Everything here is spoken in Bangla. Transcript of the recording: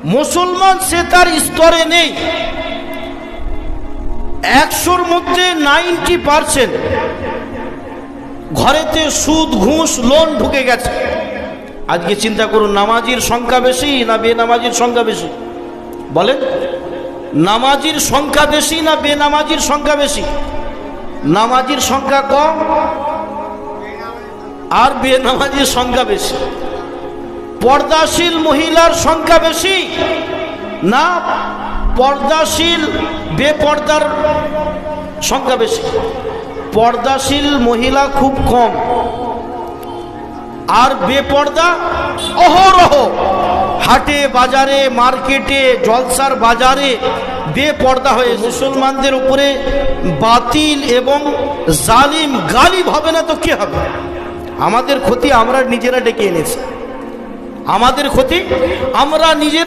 মুসলমান সে তার স্তরে নেই। 100-র মধ্যে 90% ঘরেতে সুদ ঘুষ লোন ঢুকে গেছে। আজকে চিন্তা করুন, নামাজির সংখ্যা বেশি না বেনামাজির সংখ্যা বেশি? বলেন, নামাজির সংখ্যা বেশি না বেনামাজির সংখ্যা বেশি? নামাজির সংখ্যা কম আর বেনামাজির সংখ্যা বেশি। পর্দাশীল মহিলার সংখ্যা বেশি না পর্দাশীল বেপর্দার সংখ্যা বেশি? পর্দাশীল মহিলা খুব কম আর বেপর্দা অহরহ। হাটে বাজারে মার্কেটে জলসার বাজারে বেপর্দা হয়ে মুসলমানদের উপরে বাতিল এবং জালিম গালিব হবে না তো কি হবে? আমাদের ক্ষতি আমরা নিজেরা ডেকে এনেছি, আমাদের ক্ষতি আমরা নিজের